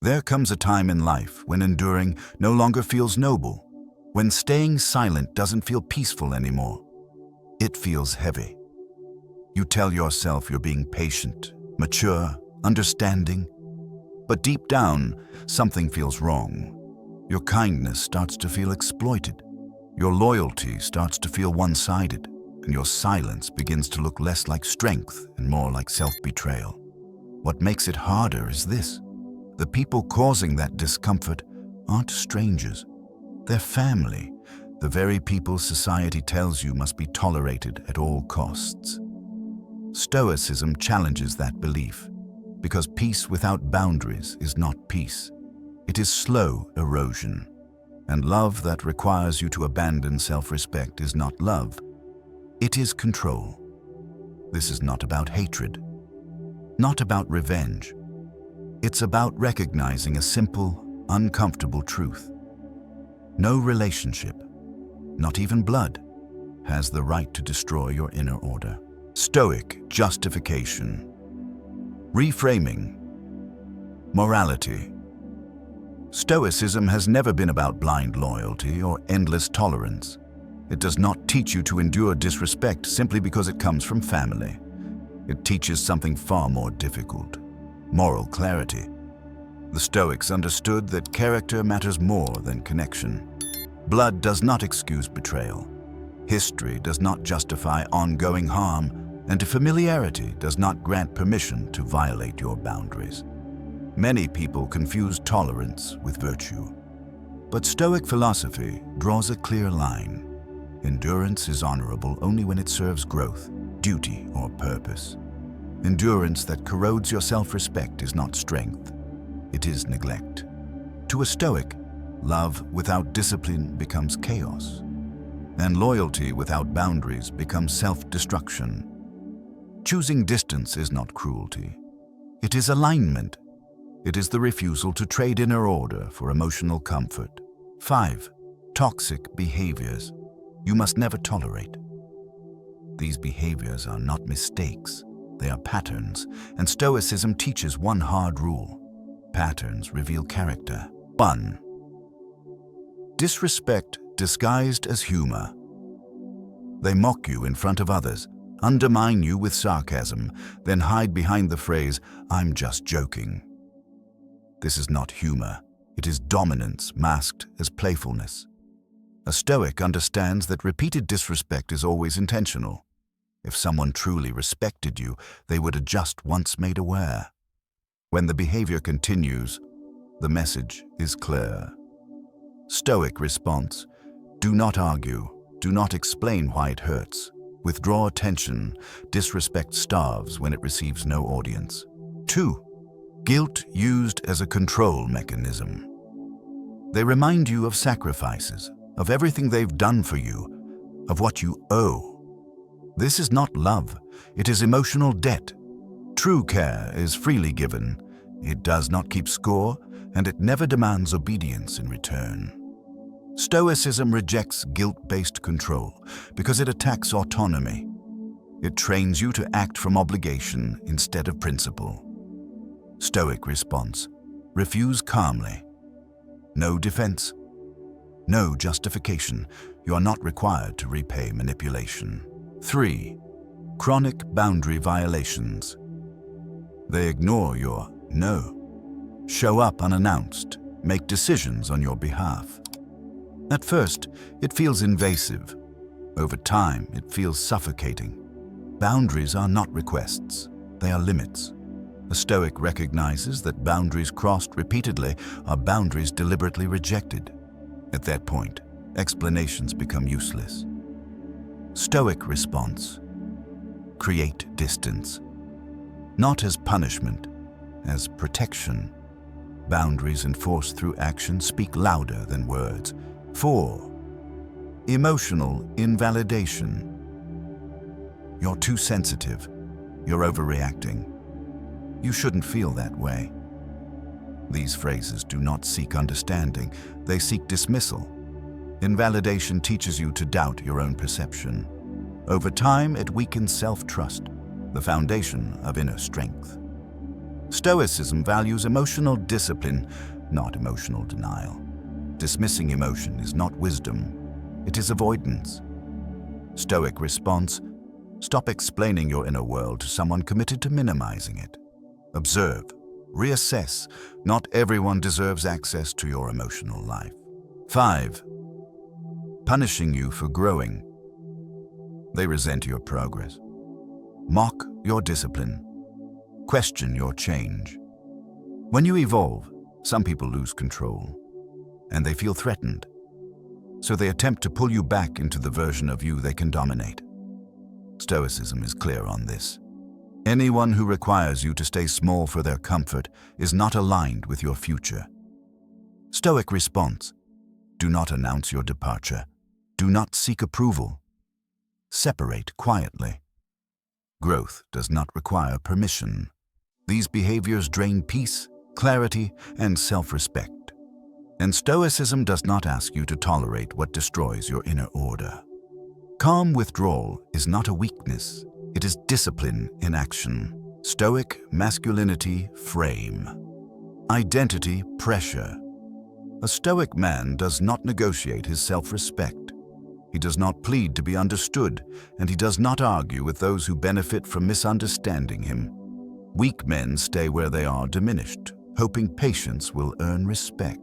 There comes a time in life when enduring no longer feels noble, when staying silent doesn't feel peaceful anymore. It feels heavy. You tell yourself you're being patient, mature, understanding, but deep down, something feels wrong. Your kindness starts to feel exploited. Your loyalty starts to feel one-sided, and your silence begins to look less like strength and more like self-betrayal. What makes it harder is this: the people causing that discomfort aren't strangers. They're family, the very people society tells you must be tolerated at all costs. Stoicism challenges that belief, because peace without boundaries is not peace. It is slow erosion, and love that requires you to abandon self-respect is not love. It is control. This is not about hatred, not about revenge. It's about recognizing a simple, uncomfortable truth. No relationship, not even blood, has the right to destroy your inner order. Stoic justification, reframing, morality. Stoicism has never been about blind loyalty or endless tolerance. It does not teach you to endure disrespect simply because it comes from family. It teaches something far more difficult: moral clarity. The Stoics understood that character matters more than connection. Blood does not excuse betrayal. History does not justify ongoing harm, and familiarity does not grant permission to violate your boundaries. Many people confuse tolerance with virtue. But Stoic philosophy draws a clear line. Endurance is honorable only when it serves growth, duty, or purpose. Endurance that corrodes your self-respect is not strength. It is neglect. To a Stoic, love without discipline becomes chaos, and loyalty without boundaries becomes self-destruction. Choosing distance is not cruelty. It is alignment. It is the refusal to trade inner order for emotional comfort. 5. Toxic behaviors you must never tolerate. These behaviors are not mistakes. They are patterns, and Stoicism teaches one hard rule: patterns reveal character. 1. Disrespect disguised as humor. They mock you in front of others, undermine you with sarcasm, then hide behind the phrase, "I'm just joking." This is not humor. It is dominance masked as playfulness. A Stoic understands that repeated disrespect is always intentional. If someone truly respected you, they would adjust once made aware. When the behavior continues, the message is clear. Stoic response: do not argue, do not explain why it hurts. Withdraw attention. Disrespect starves when it receives no audience. 2. Guilt used as a control mechanism. They remind you of sacrifices, of everything they've done for you, of what you owe. This is not love, it is emotional debt. True care is freely given. It does not keep score, and it never demands obedience in return. Stoicism rejects guilt-based control because it attacks autonomy. It trains you to act from obligation instead of principle. Stoic response: refuse calmly. No defense, no justification. You are not required to repay manipulation. 3. Chronic boundary violations. They ignore your no, show up unannounced, make decisions on your behalf. At first, it feels invasive. Over time, it feels suffocating. Boundaries are not requests, they are limits. A Stoic recognizes that boundaries crossed repeatedly are boundaries deliberately rejected. At that point, explanations become useless. Stoic response: create distance. Not as punishment, as protection. Boundaries enforced through action speak louder than words. 4. Emotional invalidation. You're too sensitive. You're overreacting. You shouldn't feel that way. These phrases do not seek understanding, they seek dismissal. Invalidation teaches you to doubt your own perception. Over time, it weakens self-trust, the foundation of inner strength. Stoicism values emotional discipline, not emotional denial. Dismissing emotion is not wisdom, it is avoidance. Stoic response: stop explaining your inner world to someone committed to minimizing it. Observe, reassess. Not everyone deserves access to your emotional life. 5. Punishing you for growing. They resent your progress. Mock your discipline. Question your change. When you evolve, some people lose control, and they feel threatened. So they attempt to pull you back into the version of you they can dominate. Stoicism is clear on this. Anyone who requires you to stay small for their comfort is not aligned with your future. Stoic response: do not announce your departure. Do not seek approval. Separate quietly. Growth does not require permission. These behaviors drain peace, clarity, and self-respect. And Stoicism does not ask you to tolerate what destroys your inner order. Calm withdrawal is not a weakness. It is discipline in action. Stoic masculinity frame. Identity pressure. A Stoic man does not negotiate his self-respect. He does not plead to be understood, and he does not argue with those who benefit from misunderstanding him. Weak men stay where they are diminished, hoping patience will earn respect.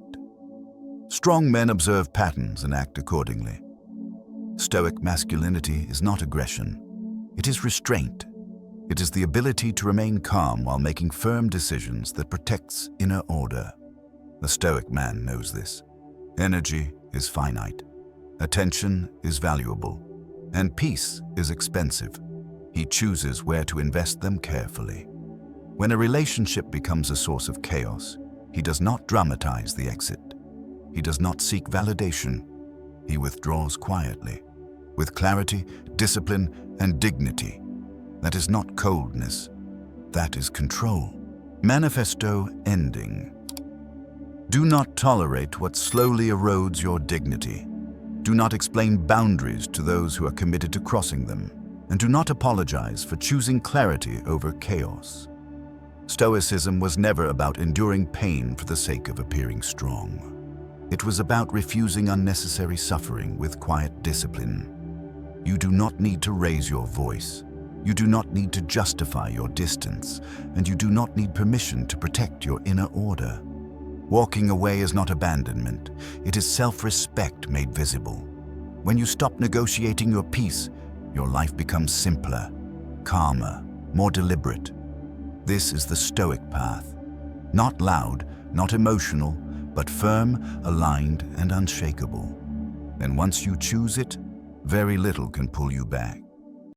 Strong men observe patterns and act accordingly. Stoic masculinity is not aggression. It is restraint. It is the ability to remain calm while making firm decisions that protects inner order. The Stoic man knows this. Energy is finite. Attention is valuable. And peace is expensive. He chooses where to invest them carefully. When a relationship becomes a source of chaos, he does not dramatize the exit. He does not seek validation. He withdraws quietly, with clarity, discipline, and dignity. That is not coldness. That is control. Manifesto ending. Do not tolerate what slowly erodes your dignity. Do not explain boundaries to those who are committed to crossing them. And do not apologize for choosing clarity over chaos. Stoicism was never about enduring pain for the sake of appearing strong. It was about refusing unnecessary suffering with quiet discipline. You do not need to raise your voice. You do not need to justify your distance, and you do not need permission to protect your inner order. Walking away is not abandonment. It is self-respect made visible. When you stop negotiating your peace, your life becomes simpler, calmer, more deliberate. This is the Stoic path. Not loud, not emotional, but firm, aligned, and unshakable. And once you choose it, very little can pull you back.